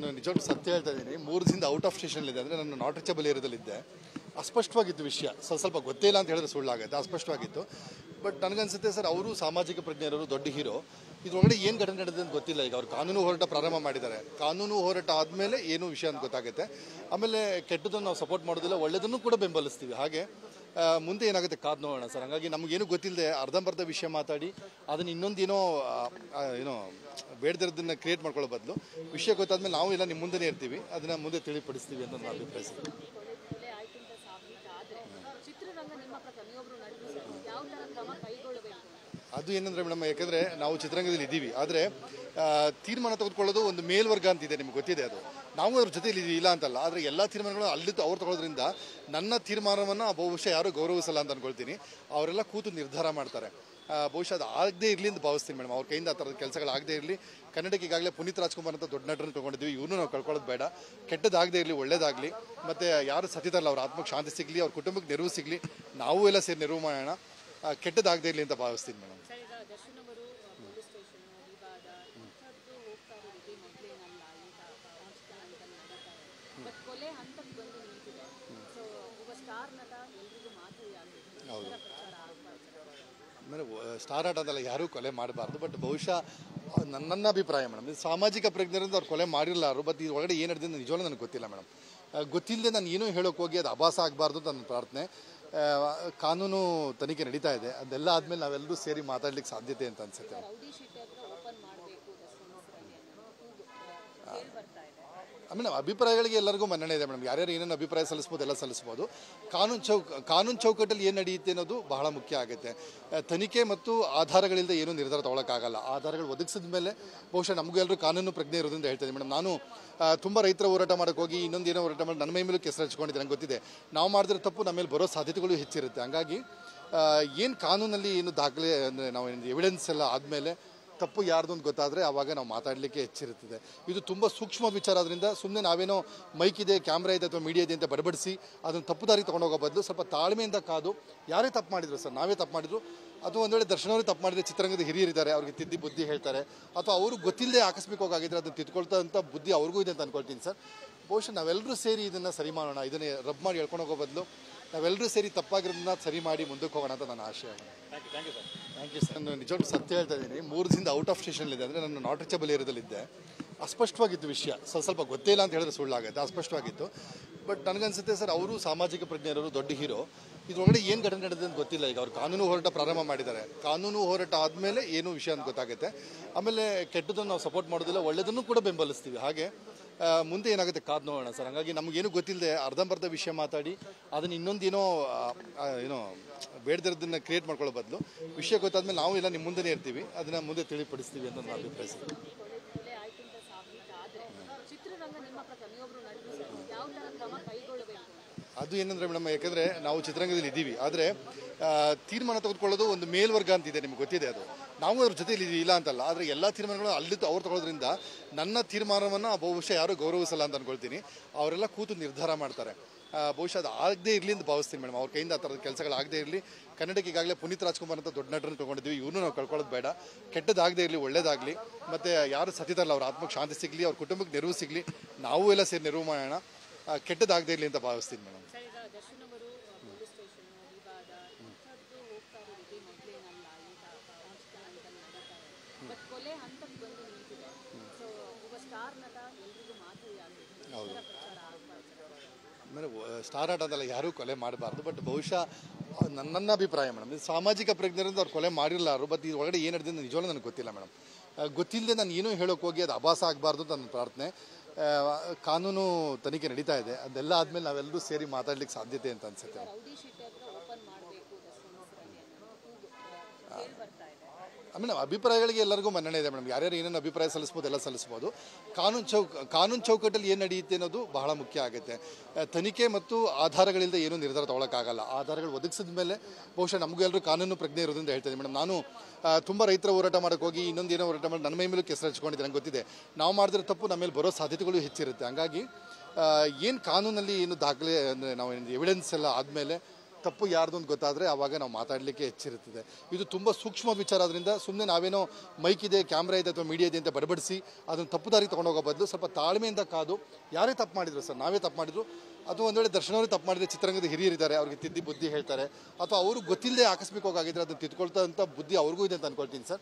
ನಾನು ನಿಜವಾಗ್ಲೂ ಸತ್ಯ ಹೇಳ್ತಾ ಇದ್ದೀನಿ. 3 ದಿನದಿಂದ ಔಟ್ ಆಫ್ ಸ್ಟೇಷನ್ಲಿದೆ, ಅಂದರೆ ನಾನು ನಾಟ್ ರೀಚಬಲ್ ಏರಿಯಾದಲ್ಲಿದ್ದೆ. ಅಸ್ಪಷ್ಟವಾಗಿತ್ತು ವಿಷಯ, ಸ್ವಲ್ಪ ಗೊತ್ತಿಲ್ಲ ಅಂತ ಹೇಳಿದ್ರೆ ಸುಳ್ಳಾಗುತ್ತೆ, ಅಸ್ಪಷ್ಟವಾಗಿತ್ತು. ಬಟ್ ನನಗನ್ಸುತ್ತೆ ಸರ್, ಅವರು ಸಾಮಾಜಿಕ ಪ್ರಜ್ಞೆಯವರು, ದೊಡ್ಡ ಹೀರೋ. ಇದರೊಳಗಡೆ ಏನು ಘಟನೆ ನಡೆದಿದೆ ಅಂತ ಗೊತ್ತಿಲ್ಲ. ಈಗ ಅವ್ರು ಕಾನೂನು ಹೋರಾಟ ಪ್ರಾರಂಭ ಮಾಡಿದ್ದಾರೆ. ಕಾನೂನು ಹೋರಾಟ ಆದಮೇಲೆ ಏನು ವಿಷಯ ಅಂತ ಗೊತ್ತಾಗುತ್ತೆ. ಆಮೇಲೆ ಕೆಟ್ಟದನ್ನು ನಾವು ಸಪೋರ್ಟ್ ಮಾಡೋದಿಲ್ಲ, ಒಳ್ಳೆಯದನ್ನು ಕೂಡ ಬೆಂಬಲಿಸ್ತೀವಿ. ಹಾಗೆ ಮುಂದೆ ಏನಾಗುತ್ತೆ ಕಾದು ನೋಡೋಣ ಸರ್. ಹಾಗಾಗಿ ನಮಗೇನು ಗೊತ್ತಿಲ್ಲದೆ ಅರ್ಧಂಬರ್ಧ ವಿಷಯ ಮಾತಾಡಿ ಅದನ್ನು ಇನ್ನೊಂದೇನೋ ಬೇಡದಿರೋದನ್ನು ಕ್ರಿಯೇಟ್ ಮಾಡ್ಕೊಳ್ಳೋ ಬದಲು ವಿಷಯ ಗೊತ್ತಾದ್ಮೇಲೆ ನಾವು ಎಲ್ಲ ನಿಮ್ಮ ಮುಂದೆನೇ ಇರ್ತೀವಿ, ಅದನ್ನು ಮುಂದೆ ತಿಳಿಪಡಿಸ್ತೀವಿ ಅಂತ ನನ್ನ ಅಭಿಪ್ರಾಯ ಸರ್. ಅದು ಏನಂದರೆ ಮೇಡಮ್, ಯಾಕೆಂದರೆ ನಾವು ಚಿತ್ರರಂಗದಲ್ಲಿ ಇದ್ದೀವಿ, ಆದರೆ ತೀರ್ಮಾನ ತೆಗೆದುಕೊಳ್ಳೋದು ಒಂದು ಮೇಲ್ವರ್ಗ ಅಂತಿದೆ, ನಿಮ್ಗೆ ಗೊತ್ತಿದೆ. ಅದು ನಾವು ಅದ್ರ ಜೊತೆಲಿ ಇಲ್ಲ ಅಂತಲ್ಲ, ಆದರೆ ಎಲ್ಲ ತೀರ್ಮಾನಗಳು ಅಲ್ಲಿದ್ದು ಅವ್ರು ತಗೊಳ್ಳೋದ್ರಿಂದ ನನ್ನ ತೀರ್ಮಾನವನ್ನು ಬಹುಶಃ ಯಾರೂ ಗೌರವಿಸಲ್ಲ ಅಂತ ಅಂದ್ಕೊಳ್ತೀನಿ. ಅವರೆಲ್ಲ ಕೂತು ನಿರ್ಧಾರ ಮಾಡ್ತಾರೆ. ಬಹುಶಃ ಅದು ಆಗದೇ ಇರಲಿ ಅಂತ ಭಾವಿಸ್ತೀನಿ ಮೇಡಮ್. ಅವ್ರ ಕೈಯಿಂದ ಆ ಥರದ ಕೆಲಸಗಳಾಗದೇ ಇರಲಿ. ಕನ್ನಡಕ್ಕೆ ಈಗಾಗಲೇ ಪುನೀತ್ ರಾಜ್ಕುಮಾರ್ ಅಂತ ದೊಡ್ಡ ನಟರನ್ನು ತೊಗೊಂಡಿದ್ವಿ, ಇವ್ರನ್ನೂ ನಾವು ಕಳ್ಕೊಳ್ಳೋದು ಬೇಡ. ಕೆಟ್ಟದಾಗದೇ ಇರಲಿ, ಒಳ್ಳೇದಾಗಲಿ. ಮತ್ತು ಯಾರು ಸತ್ತಿದಾರಲ್ಲ ಅವ್ರ ಆತ್ಮಕ್ಕೆ ಶಾಂತಿ ಸಿಗಲಿ, ಅವ್ರ ಕುಟುಂಬಕ್ಕೆ ನೆರವು ಸಿಗಲಿ, ನಾವು ಎಲ್ಲ ಸೇರಿ ನೆರವು ಮಾಡೋಣ. ಕೆಟ್ಟದಾಗದೇ ಇರಲಿ ಅಂತ ಭಾವಿಸ್ತೀನಿ ಮೇಡಮ್. ಹೌದು, ಅಂದರೆ ಸ್ಟಾರ್ ಆಟ ಅದಲ್ಲ, ಯಾರೂ ಕೊಲೆ ಮಾಡಬಾರ್ದು. ಬಟ್ ಬಹುಶಃ ನನ್ನ ಅಭಿಪ್ರಾಯ ಮೇಡಮ್, ಇದು ಸಾಮಾಜಿಕ ಪ್ರಜ್ಞೆಯಿಂದ ಅವ್ರು ಕೊಲೆ ಮಾಡಿರಲಾರು. ಬಟ್ ಇದು ಒಳಗಡೆ ಏನು ನಡೆದಿದೆ ನಿಜವಾಗ್ಲೂ ನನಗೆ ಗೊತ್ತಿಲ್ಲ ಮೇಡಮ್. ಗೊತ್ತಿಲ್ಲದೆ ನಾನು ಏನೂ ಹೇಳೋಕೆ ಹೋಗಿ ಅದು ಆಭಾಸ ಆಗಬಾರ್ದು ಅಂತ ನನ್ನ ಪ್ರಾರ್ಥನೆ. ಕಾನೂನು ತನಿಖೆ ನಡೀತಾ ಇದೆ, ಅದೆಲ್ಲ ಆದಮೇಲೆ ನಾವೆಲ್ಲರೂ ಸೇರಿ ಮಾತಾಡ್ಲಿಕ್ಕೆ ಸಾಧ್ಯತೆ ಅಂತ ಅನ್ಸುತ್ತೆ. ಮೇಡಮ್, ಅಭಿಪ್ರಾಯಗಳಿಗೆ ಎಲ್ಲರಿಗೂ ಮನ್ನಣೆ ಇದೆ ಮೇಡಮ್. ಯಾರ್ಯಾರು ಏನೇನು ಅಭಿಪ್ರಾಯ ಸಲ್ಲಿಸ್ಬೋದು ಎಲ್ಲ ಸಲ್ಲಿಸ್ಬೋದು. ಕಾನೂನು ಚೌಕಟ್ಟಲ್ಲಿ ಏನು ನಡೆಯುತ್ತೆ ಅನ್ನೋದು ಬಹಳ ಮುಖ್ಯ ಆಗುತ್ತೆ. ತನಿಖೆ ಮತ್ತು ಆಧಾರಗಳಿಂದ ಏನೂ ನಿರ್ಧಾರ ತೊಗೊಳಕ್ಕಾಗಲ್ಲ. ಆಧಾರಗಳು ಒದಗಿಸಿದ ಮೇಲೆ ಬಹುಶಃ ನಮಗೂ ಎಲ್ಲರೂ ಕಾನೂನು ಪ್ರಜ್ಞೆ ಇರೋದ್ರಿಂದ ಹೇಳ್ತೀನಿ ಮೇಡಮ್. ನಾನು ತುಂಬ ರೈತರ ಹೋರಾಟ ಮಾಡೋಕ್ಕೆ ಹೋಗಿ ಇನ್ನೊಂದೇನೋ ಹೋರಾಟ ಮಾಡಿ ನನ್ನ ಮೈ ಮೇಲೂ ಕೆಸರು ಹಚ್ಕೊಂಡಿದ್ದೆ. ನಂಗೆ ಗೊತ್ತಿದೆ ನಾವು ಮಾಡಿದ್ರೆ ತಪ್ಪು ನಮ್ಮ ಮೇಲೆ ಬರೋ ಸಾಧ್ಯತೆಗಳು ಹೆಚ್ಚಿರುತ್ತೆ. ಹಂಗಾಗಿ ಏನು ಕಾನೂನಲ್ಲಿ ಏನು ದಾಖಲೆ ಅಂದರೆ ನಾವು ಎವಿಡೆನ್ಸ್ ಎಲ್ಲ ಆದಮೇಲೆ ತಪ್ಪು ಯಾರ್ದು ಅಂತ ಗೊತ್ತಾದರೆ ಆವಾಗ ನಾವು ಮಾತಾಡಲಿಕ್ಕೆ ಹೆಚ್ಚಿರುತ್ತದೆ. ಇದು ತುಂಬ ಸೂಕ್ಷ್ಮ ವಿಚಾರ. ಆದ್ದರಿಂದ ಸುಮ್ಮನೆ ನಾವೇನೋ ಮೈಕ್ ಇದೆ, ಕ್ಯಾಮ್ರಾ ಇದೆ ಅಥವಾ ಮೀಡಿಯಾ ಇದೆ ಅಂತ ಬಡಬಡಿಸಿ ಅದನ್ನು ತಪ್ಪು ದಾರಿ ತೊಗೊಂಡೋಗೋ ಬದಲು ಸ್ವಲ್ಪ ತಾಳ್ಮೆಯಿಂದ ಕಾದು, ಯಾರೇ ತಪ್ಪು ಮಾಡಿದ್ರು ಸರ್, ನಾವೇ ತಪ್ಪು ಮಾಡಿದ್ರು ಅಥವಾ ಒಂದು ವೇಳೆ ದರ್ಶನ್ ಅವರೇ ತಪ್ಪು ಮಾಡಿದರೆ ಚಿತ್ರರಂಗದ ಹಿರಿಯರಿದ್ದಾರೆ, ಅವ್ರಿಗೆ ತಿದ್ದಿ ಬುದ್ಧಿ ಹೇಳ್ತಾರೆ. ಅಥವಾ ಅವರು ಗೊತ್ತಿಲ್ಲದೆ ಆಕಸ್ಮಿಕವಾಗಿದ್ದರೆ ಅದನ್ನು ತಿದ್ಕೊಳ್ತಾ ಬುದ್ಧಿ ಅವ್ರಿಗೂ ಇದೆ ಅಂತ ಅಂದ್ಕೊಳ್ತೀನಿ ಸರ್. ಬಹುಶಃ ನಾವೆಲ್ಲರೂ ಸೇರಿ ಇದನ್ನು ಸರಿ ಮಾಡೋಣ. ಇದನ್ನೇ ರಬ್ ಮಾಡಿ ಹೇಳ್ಕೊಂಡು ಹೋಗೋ ಬದಲು ನಾವೆಲ್ಲರೂ ಸೇರಿ ತಪ್ಪಾಗಿರೋದನ್ನ ಸರಿ ಮಾಡಿ ಮುಂದಕ್ಕೆ ಹೋಗೋಣ ಅಂತ ನನ್ನ ಆಶಯ. Thank you sir. ನಾನು ನಿಜವಾಗ್ಲೂ ಸತ್ಯ ಹೇಳ್ತಾ ಇದ್ದೀನಿ. 3 ದಿನದಿಂದ ಔಟ್ ಆಫ್ ಸ್ಟೇಷನ್ಲಿದೆ, ಅಂದರೆ ನಾನು ನಾಟ್ ರೀಚಬಲ್ ಏರಿಯಾದಲ್ಲಿದ್ದೆ. ಅಸ್ಪಷ್ಟವಾಗಿತ್ತು ವಿಷಯ, ಸ್ವಲ್ಪ ಗೊತ್ತಿಲ್ಲ ಅಂತ ಹೇಳಿದ್ರೆ ಸುಳ್ಳಾಗುತ್ತೆ, ಅಸ್ಪಷ್ಟವಾಗಿತ್ತು. ಬಟ್ ನನಗನ್ಸುತ್ತೆ ಸರ್, ಅವರು ಸಾಮಾಜಿಕ ಪ್ರಜ್ಞೆಯವರು, ದೊಡ್ಡ ಹೀರೋ. ಇದರೊಳಗಡೆ ಏನು ಘಟನೆ ನಡೆದಿದೆ ಅಂತ ಗೊತ್ತಿಲ್ಲ. ಈಗ ಅವ್ರು ಕಾನೂನು ಹೋರಾಟ ಪ್ರಾರಂಭ ಮಾಡಿದ್ದಾರೆ. ಕಾನೂನು ಹೋರಾಟ ಆದಮೇಲೆ ಏನು ವಿಷಯ ಅಂತ ಗೊತ್ತಾಗುತ್ತೆ. ಆಮೇಲೆ ಕೆಟ್ಟದನ್ನು ನಾವು ಸಪೋರ್ಟ್ ಮಾಡೋದಿಲ್ಲ, ಒಳ್ಳೆಯದನ್ನು ಕೂಡ ಬೆಂಬಲಿಸ್ತೀವಿ. ಹಾಗೆ ಮುಂದೆ ಏನಾಗುತ್ತೆ ಕಾದು ನೋಡೋಣ ಸರ್. ಹಾಗಾಗಿ ನಮಗೇನು ಗೊತ್ತಿಲ್ಲದೆ ಅರ್ಧಂಬರ್ಧ ವಿಷಯ ಮಾತಾಡಿ ಅದನ್ನು ಇನ್ನೊಂದೇನೋ ಬೇಡದಿರೋದನ್ನು ಕ್ರಿಯೇಟ್ ಮಾಡ್ಕೊಳ್ಳೋ ಬದಲು ವಿಷಯ ಗೊತ್ತಾದ್ಮೇಲೆ ನಾವು ಎಲ್ಲ ನಿಮ್ಮ ಮುಂದೆನೇ ಇರ್ತೀವಿ, ಅದನ್ನು ಮುಂದೆ ತಿಳಿಪಡಿಸ್ತೀವಿ ಅಂತ ನನ್ನ ಅಭಿಪ್ರಾಯ ಸರ್. ಅದು ಏನಂದರೆ ಮೇಡಮ್, ಯಾಕೆಂದರೆ ನಾವು ಚಿತ್ರರಂಗದಲ್ಲಿ ಇದ್ದೀವಿ, ಆದರೆ ತೀರ್ಮಾನ ತೆಗೆದುಕೊಳ್ಳೋದು ಒಂದು ಮೇಲ್ವರ್ಗ ಅಂತಿದೆ, ನಿಮ್ಗೆ ಗೊತ್ತಿದೆ. ಅದು ನಾವು ಅದ್ರ ಜೊತೆಲಿ ಇಲ್ಲ ಅಂತಲ್ಲ, ಆದರೆ ಎಲ್ಲ ತೀರ್ಮಾನಗಳು ಅಲ್ಲಿದ್ದು ಅವ್ರು ತಗೊಳ್ಳೋದ್ರಿಂದ ನನ್ನ ತೀರ್ಮಾನವನ್ನು ಬಹುಶಃ ಯಾರೂ ಗೌರವಿಸಲ್ಲ ಅಂತ ಅಂದ್ಕೊಳ್ತೀನಿ. ಅವರೆಲ್ಲ ಕೂತು ನಿರ್ಧಾರ ಮಾಡ್ತಾರೆ. ಬಹುಶಃ ಅದು ಆಗದೇ ಇರಲಿ ಅಂತ ಭಾವಿಸ್ತೀನಿ ಮೇಡಮ್. ಅವ್ರ ಕೈಯಿಂದ ಆ ಥರದ ಕೆಲಸಗಳಾಗದೇ ಇರಲಿ. ಕನ್ನಡಕ್ಕೆ ಈಗಾಗಲೇ ಪುನೀತ್ ರಾಜ್ಕುಮಾರ್ ಅಂತ ದೊಡ್ಡ ನಟರನ್ನು ತೊಗೊಂಡಿದ್ವಿ, ಇವ್ರನ್ನೂ ನಾವು ಕಳ್ಕೊಳ್ಳೋದು ಬೇಡ. ಕೆಟ್ಟದಾಗದೇ ಇರಲಿ, ಒಳ್ಳೇದಾಗಲಿ. ಮತ್ತು ಯಾರು ಸತ್ತಿದಾರಲ್ಲ ಅವ್ರ ಆತ್ಮಕ್ಕೆ ಶಾಂತಿ ಸಿಗಲಿ, ಅವ್ರ ಕುಟುಂಬಕ್ಕೆ ನೆರವು ಸಿಗಲಿ, ನಾವು ಎಲ್ಲ ಸೇರಿ ನೆರವು ಮಾಡೋಣ. ಕೆಟ್ಟದಾಗದೇ ಇರಲಿ ಅಂತ ಭಾವಿಸ್ತೀನಿ ಮೇಡಮ್. ಹೌದು, ಅಂದರೆ ಸ್ಟಾರ್ ಆಟ ಅದಲ್ಲ, ಯಾರೂ ಕೊಲೆ ಮಾಡಬಾರ್ದು. ಬಟ್ ಬಹುಶಃ ನನ್ನ ಅಭಿಪ್ರಾಯ ಮೇಡಮ್, ಇದು ಸಾಮಾಜಿಕ ಪ್ರಜ್ಞೆಯಿಂದ ಅವ್ರು ಕೊಲೆ ಮಾಡಿರಲಾರು. ಬಟ್ ಇದು ಒಳಗಡೆ ಏನು ನಡೆದಿದೆ ನಿಜವಾಗ್ಲೂ ನನಗೆ ಗೊತ್ತಿಲ್ಲ ಮೇಡಮ್. ಗೊತ್ತಿಲ್ಲದೆ ನಾನು ಏನೂ ಹೇಳೋಕೆ ಹೋಗಿ ಅದು ಆಭಾಸ ಆಗಬಾರ್ದು ಅಂತ ನನ್ನ ಪ್ರಾರ್ಥನೆ. ಕಾನೂನು ತನಿಖೆ ನಡೀತಾ ಇದೆ, ಅದೆಲ್ಲ ಆದಮೇಲೆ ನಾವೆಲ್ಲರೂ ಸೇರಿ ಮಾತಾಡ್ಲಿಕ್ಕೆ ಸಾಧ್ಯತೆ ಅಂತ ಅನ್ಸುತ್ತೆ. ಮೇಡಮ್, ಅಭಿಪ್ರಾಯಗಳಿಗೆ ಎಲ್ಲರಿಗೂ ಮನ್ನಣೆ ಇದೆ ಮೇಡಮ್. ಯಾರ್ಯಾರು ಏನೇನು ಅಭಿಪ್ರಾಯ ಸಲ್ಲಿಸ್ಬೋದು ಎಲ್ಲ ಸಲ್ಲಿಸ್ಬೋದು. ಕಾನೂನು ಚೌಕಟ್ಟಲ್ಲಿ ಏನು ನಡೆಯುತ್ತೆ ಅನ್ನೋದು ಬಹಳ ಮುಖ್ಯ ಆಗುತ್ತೆ. ತನಿಖೆ ಮತ್ತು ಆಧಾರಗಳಿಂದ ಏನೂ ನಿರ್ಧಾರ ತೊಗೊಳಕ್ಕಾಗಲ್ಲ. ಆಧಾರಗಳು ಒದಗಿಸಿದ ಮೇಲೆ ಬಹುಶಃ ನಮಗೂ ಎಲ್ಲರೂ ಕಾನೂನು ಪ್ರಜ್ಞೆ ಇರೋದ್ರಿಂದ ಹೇಳ್ತೀನಿ ಮೇಡಮ್. ನಾನು ತುಂಬ ರೈತರ ಹೋರಾಟ ಮಾಡೋಕ್ಕೆ ಹೋಗಿ ಇನ್ನೊಂದೇನೋ ಹೋರಾಟ ಮಾಡಿ ನನ್ನ ಮೈ ಮೇಲೂ ಕೆಸರು ಹಚ್ಕೊಂಡಿದ್ದೆ. ನಂಗೆ ಗೊತ್ತಿದೆ ನಾವು ಮಾಡಿದ್ರೆ ತಪ್ಪು ನಮ್ಮ ಮೇಲೆ ಬರೋ ಸಾಧ್ಯತೆಗಳು ಹೆಚ್ಚಿರುತ್ತೆ. ಹಂಗಾಗಿ ಏನು ಕಾನೂನಲ್ಲಿ ಏನು ದಾಖಲೆ ಅಂದರೆ ನಾವು ಎವಿಡೆನ್ಸ್ ಎಲ್ಲ ಆದಮೇಲೆ ತಪ್ಪು ಯಾರ್ದು ಅಂತ ಗೊತ್ತಾದರೆ ಆವಾಗ ನಾವು ಮಾತಾಡಲಿಕ್ಕೆ ಹೆಚ್ಚಿರುತ್ತದೆ. ಇದು ತುಂಬ ಸೂಕ್ಷ್ಮ ವಿಚಾರ. ಅದರಿಂದ ಸುಮ್ಮನೆ ನಾವೇನೋ ಮೈಕ್ ಇದೆ, ಕ್ಯಾಮ್ರಾ ಇದೆ ಅಥವಾ ಮೀಡಿಯಾ ಇದೆ ಅಂತ ಬಡಬಡಿಸಿ ಅದನ್ನು ತಪ್ಪು ದಾರಿಗೆ ತೊಗೊಂಡೋಗೋ ಬದಲು ಸ್ವಲ್ಪ ತಾಳ್ಮೆಯಿಂದ ಕಾದು ಯಾರೇ ತಪ್ಪು ಮಾಡಿದ್ರು ಸರ್, ನಾವೇ ತಪ್ಪು ಮಾಡಿದ್ರು ಅಥವಾ ಒಂದು ವೇಳೆ ದರ್ಶನ್ ಅವರು ತಪ್ಪು ಮಾಡಿದರೆ ಚಿತ್ರರಂಗದ ಹಿರಿಯರಿದ್ದಾರೆ, ಅವ್ರಿಗೆ ತಿದ್ದಿ ಬುದ್ಧಿ ಹೇಳ್ತಾರೆ, ಅಥವಾ ಅವರು ಗೊತ್ತಿಲ್ಲದೆ ಆಕಸ್ಮಿಕವಾಗಿದ್ದರೆ ಅದನ್ನು ತಿದ್ಕೊಳ್ತಂಥ ಬುದ್ಧಿ ಅವ್ರಿಗೂ ಇದೆ ಅಂತ ಅಂದ್ಕೊಳ್ತೀನಿ ಸರ್.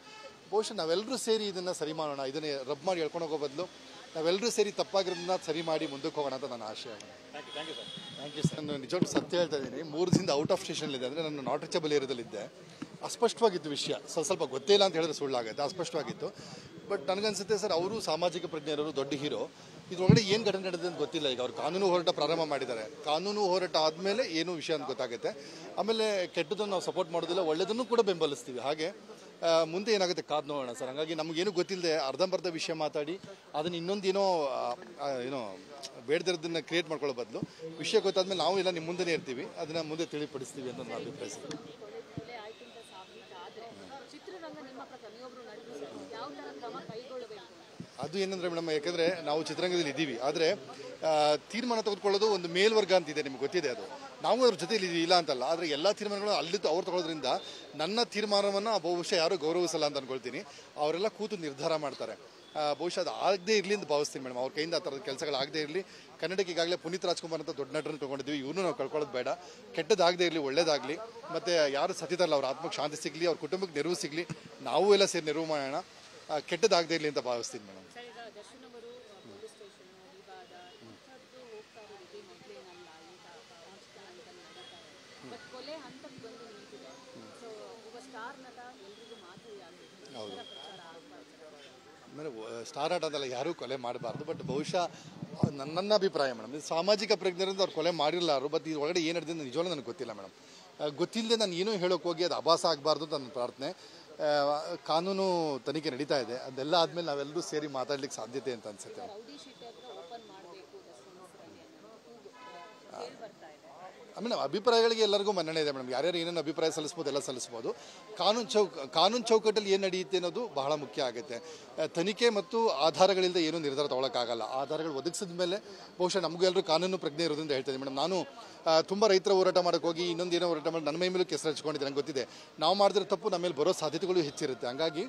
ಬಹುಶಃ ನಾವೆಲ್ಲರೂ ಸೇರಿ ಇದನ್ನು ಸರಿ ಮಾಡೋಣ, ಇದನ್ನೇ ರಬ್ ಮಾಡಿ ಹೇಳ್ಕೊಂಡು ಹೋಗೋ ಬದಲು ನಾವೆಲ್ಲರೂ ಸೇರಿ ತಪ್ಪಾಗಿರೋದನ್ನ ಸರಿ ಮಾಡಿ ಮುಂದಕ್ಕೆ ಹೋಗೋಣ ಅಂತ ನನ್ನ ಆಶಯ. Thank you sir. ನಾನು ನಿಜವಾಗ್ಲೂ ಸತ್ಯ ಹೇಳ್ತಾ ಇದ್ದೀನಿ, 3 ದಿನದಿಂದ ಔಟ್ ಆಫ್ ಸ್ಟೇಷನ್ಲಿದೆ. ಅಂದರೆ ನಾನು ನಾಟ್ ರೀಚಬಲ್ ಏರಿಯಾದಲ್ಲಿದ್ದೆ. ಅಸ್ಪಷ್ಟವಾಗಿತ್ತು ವಿಷಯ, ಸ್ವಲ್ಪ ಗೊತ್ತಿಲ್ಲ ಅಂತ ಹೇಳಿದ್ರೆ ಸುಳ್ಳಾಗುತ್ತೆ, ಅಸ್ಪಷ್ಟವಾಗಿತ್ತು. ಬಟ್ ನನಗನ್ಸುತ್ತೆ ಸರ್, ಅವರು ಸಾಮಾಜಿಕ ಪ್ರಜ್ಞೆಯವರು, ದೊಡ್ಡ ಹೀರೋ. ಇದರೊಳಗಡೆ ಏನು ಘಟನೆ ನಡೆದಿದೆ ಅಂತ ಗೊತ್ತಿಲ್ಲ. ಈಗ ಅವ್ರು ಕಾನೂನು ಹೋರಾಟ ಪ್ರಾರಂಭ ಮಾಡಿದ್ದಾರೆ, ಕಾನೂನು ಹೋರಾಟ ಆದಮೇಲೆ ಏನು ವಿಷಯ ಅಂತ ಗೊತ್ತಾಗುತ್ತೆ. ಆಮೇಲೆ ಕೆಟ್ಟದನ್ನು ನಾವು ಸಪೋರ್ಟ್ ಮಾಡೋದಿಲ್ಲ, ಒಳ್ಳೆಯದನ್ನು ಕೂಡ ಬೆಂಬಲಿಸ್ತೀವಿ. ಹಾಗೆ ಮುಂದೆ ಏನಾಗುತ್ತೆ ಕಾದು ನೋಡೋಣ ಸರ್. ಹಾಗಾಗಿ ನಮಗೇನು ಗೊತ್ತಿಲ್ಲದೆ ಅರ್ಧಂಬರ್ಧ ವಿಷಯ ಮಾತಾಡಿ ಅದನ್ನು ಇನ್ನೊಂದೇನೋ ಏನೋ ಬೇಡದಿರೋದನ್ನು ಕ್ರಿಯೇಟ್ ಮಾಡ್ಕೊಳ್ಳೋ ಬದಲು ವಿಷಯ ಗೊತ್ತಾದ್ಮೇಲೆ ನಾವು ಎಲ್ಲ ನಿಮ್ಮ ಮುಂದೆನೇ ಇರ್ತೀವಿ, ಅದನ್ನು ಮುಂದೆ ತಿಳಿಪಡಿಸ್ತೀವಿ ಅಂತ ನನ್ನ ಅಭಿಪ್ರಾಯ ಸರ್. ಅದು ಏನಂದರೆ ಮೇಡಮ್, ಯಾಕೆಂದರೆ ನಾವು ಚಿತ್ರರಂಗದಲ್ಲಿ ಇದ್ದೀವಿ, ಆದರೆ ತೀರ್ಮಾನ ತೆಗೆದುಕೊಳ್ಳೋದು ಒಂದು ಮೇಲ್ವರ್ಗ ಅಂತಿದೆ, ನಿಮ್ಗೆ ಗೊತ್ತಿದೆ. ಅದು ನಾವು ಅದ್ರ ಜೊತೆಲಿ ಇಲ್ಲ ಅಂತಲ್ಲ, ಆದರೆ ಎಲ್ಲ ತೀರ್ಮಾನಗಳು ಅಲ್ಲಿ ಅವ್ರು ತಗೊಳ್ಳೋದ್ರಿಂದ ನನ್ನ ತೀರ್ಮಾನವನ್ನು ಬಹುಶಃ ಯಾರೂ ಗೌರವಿಸಲ್ಲ ಅಂತ ಅಂದ್ಕೊಳ್ತೀನಿ. ಅವರೆಲ್ಲ ಕೂತು ನಿರ್ಧಾರ ಮಾಡ್ತಾರೆ. ಬಹುಶಃ ಅದು ಆಗದೇ ಇರಲಿ ಅಂತ ಭಾವಿಸ್ತೀನಿ ಮೇಡಮ್. ಅವ್ರ ಕೈಯಿಂದ ಆ ಥರದ ಕೆಲಸಗಳಾಗದೇ ಇರಲಿ. ಕನ್ನಡಕ್ಕೆ ಈಗಾಗಲೇ ಪುನೀತ್ ರಾಜ್ಕುಮಾರ್ ಅಂತ ದೊಡ್ಡ ನಟರನ್ನು ತೊಗೊಂಡಿದ್ವಿ, ಇವ್ರನ್ನೂ ನಾವು ಕಳ್ಕೊಳ್ಳೋದು ಬೇಡ. ಕೆಟ್ಟದಾಗದೇ ಇರಲಿ, ಒಳ್ಳೇದಾಗಲಿ. ಮತ್ತು ಯಾರು ಸತ್ತಿದಾರಲ್ಲ ಅವ್ರ ಆತ್ಮಕ್ಕೆ ಶಾಂತಿ ಸಿಗಲಿ, ಅವ್ರ ಕುಟುಂಬಕ್ಕೆ ನೆರವು ಸಿಗಲಿ, ನಾವು ಎಲ್ಲ ಸೇರಿ ನೆರವು ಮಾಡೋಣ. ಕೆಟ್ಟದಾಗದೇ ಇರಲಿ ಅಂತ ಭಾವಿಸ್ತೀನಿ ಮೇಡಮ್. ಹೌದು, ಅಂದರೆ ಸ್ಟಾರ್ ಆಟ ಅಂತಲ್ಲ, ಯಾರೂ ಕೊಲೆ ಮಾಡಬಾರ್ದು. ಬಟ್ ಬಹುಶಃ ನನ್ನ ಅಭಿಪ್ರಾಯ ಮೇಡಮ್, ಇದು ಸಾಮಾಜಿಕ ಪ್ರಜ್ಞೆಯಿಂದ ಅವ್ರು ಕೊಲೆ ಮಾಡಿರಲಾರು. ಬಟ್ ಇದು ಒಳಗಡೆ ಏನು ನಡೆದಿದೆ ನಿಜವಾಗ್ಲೂ ನನಗೆ ಗೊತ್ತಿಲ್ಲ ಮೇಡಮ್. ಗೊತ್ತಿಲ್ಲದೆ ನಾನು ಏನೂ ಹೇಳೋಕೆ ಹೋಗಿ ಅದು ಆಭಾಸ ಆಗಬಾರ್ದು ಅಂತ ನನ್ನ ಪ್ರಾರ್ಥನೆ. ಕಾನೂನು ತನಿಖೆ ನಡೀತಾ ಇದೆ, ಅದೆಲ್ಲ ಆದಮೇಲೆ ನಾವೆಲ್ಲರೂ ಸೇರಿ ಮಾತಾಡ್ಲಿಕ್ಕೆ ಸಾಧ್ಯತೆ ಅಂತ ಅನ್ಸುತ್ತೆ. ಮೇಡಮ್ ಅಭಿಪ್ರಾಯಗಳಿಗೆ ಎಲ್ಲರಿಗೂ ಮನ್ನಣೆ ಇದೆ ಮೇಡಮ್. ಯಾರ್ಯಾರು ಏನೇನು ಅಭಿಪ್ರಾಯ ಸಲ್ಲಿಸ್ಬೋದು ಎಲ್ಲ ಸಲ್ಲಿಸ್ಬೋದು. ಕಾನೂನು ಚೌಕಟ್ಟಲ್ಲಿ ಏನು ನಡೆಯುತ್ತೆ ಅನ್ನೋದು ಬಹಳ ಮುಖ್ಯ ಆಗುತ್ತೆ. ತನಿಖೆ ಮತ್ತು ಆಧಾರಗಳಿಂದ ಏನೂ ನಿರ್ಧಾರ ತೊಗೊಳಕ್ಕಾಗಲ್ಲ. ಆಧಾರಗಳು ಒದಗಿಸಿದ ಮೇಲೆ ಬಹುಶಃ ನಮಗೂ ಎಲ್ಲರೂ ಕಾನೂನು ಪ್ರಜ್ಞೆ ಇರೋದ್ರಿಂದ ಹೇಳ್ತೀನಿ ಮೇಡಮ್. ನಾನು ತುಂಬ ರೈತರ ಹೋರಾಟ ಮಾಡೋಕ್ಕೆ ಹೋಗಿ ಇನ್ನೊಂದು ಏನೋ ಹೋರಾಟ ಮಾಡಿ ನನ್ನ ಮೈ ಮೇಲೂ ಕೆಸರು ಹಚ್ಕೊಂಡಿದ್ದೆ. ನಂಗೆ ಗೊತ್ತಿದೆ ನಾವು ಮಾಡಿದ್ರೆ ತಪ್ಪು ನಮ್ಮ ಮೇಲೆ ಬರೋ ಸಾಧ್ಯತೆಗಳು ಹೆಚ್ಚಿರುತ್ತೆ. ಹಂಗಾಗಿ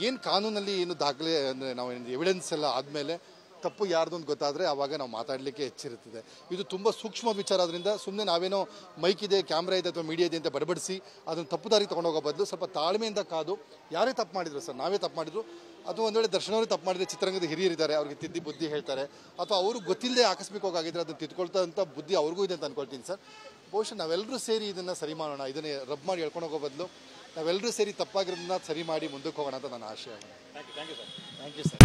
ಏನು ಕಾನೂನಲ್ಲಿ ಏನು ದಾಖಲೆ ಅಂದರೆ ನಾವು ಎವಿಡೆನ್ಸ್ ಎಲ್ಲ ಆದಮೇಲೆ ತಪ್ಪು ಯಾರ್ದು ಅಂತ ಗೊತ್ತಾದರೆ ಆವಾಗ ನಾವು ಮಾತಾಡಲಿಕ್ಕೆ ಹೆಚ್ಚಿರುತ್ತದೆ. ಇದು ತುಂಬ ಸೂಕ್ಷ್ಮ ವಿಚಾರ. ಅದರಿಂದ ಸುಮ್ಮನೆ ನಾವೇನೋ ಮೈಕ್ ಇದೆ, ಕ್ಯಾಮ್ರಾ ಇದೆ ಅಥವಾ ಮೀಡಿಯಾ ಇದೆ ಅಂತ ಬಡಬಡಿಸಿ ಅದನ್ನು ತಪ್ಪು ದಾರಿಗೆ ತೊಗೊಂಡೋಗೋ ಬದಲು ಸ್ವಲ್ಪ ತಾಳ್ಮೆಯಿಂದ ಕಾದು ಯಾರೇ ತಪ್ಪು ಮಾಡಿದ್ರು ಸರ್, ನಾವೇ ತಪ್ಪು ಮಾಡಿದ್ರು, ಅಥವಾ ಒಂದು ವೇಳೆ ದರ್ಶನ್ ಅವರು ತಪ್ಪು ಮಾಡಿದರೆ ಚಿತ್ರರಂಗದ ಹಿರಿಯರಿದ್ದಾರೆ, ಅವ್ರಿಗೆ ತಿದ್ದಿ ಬುದ್ಧಿ ಹೇಳ್ತಾರೆ, ಅಥವಾ ಅವರು ಗೊತ್ತಿಲ್ಲದೆ ಆಕಸ್ಮಿಕವಾಗಿದ್ದರೆ ಅದನ್ನು ತಿದ್ಕೊಳ್ತಂಥ ಬುದ್ಧಿ ಅವ್ರಿಗೂ ಇದೆ ಅಂತ ಅಂದ್ಕೊಳ್ತೀನಿ ಸರ್. ಬಹುಶಃ ನಾವೆಲ್ಲರೂ ಸೇರಿ ಇದನ್ನು ಸರಿ ಮಾಡೋಣ, ಇದನ್ನೇ ರಬ್ ಮಾಡಿ ಹೇಳ್ಕೊಂಡು ಹೋಗೋ ಬದಲು ನಾವೆಲ್ಲರೂ ಸೇರಿ ತಪ್ಪಾಗಿರೋದನ್ನ ಸರಿ ಮಾಡಿ ಮುಂದಕ್ಕೆ ಹೋಗೋಣ ಅಂತ ನನ್ನ ಆಶಯ. Thank you sir.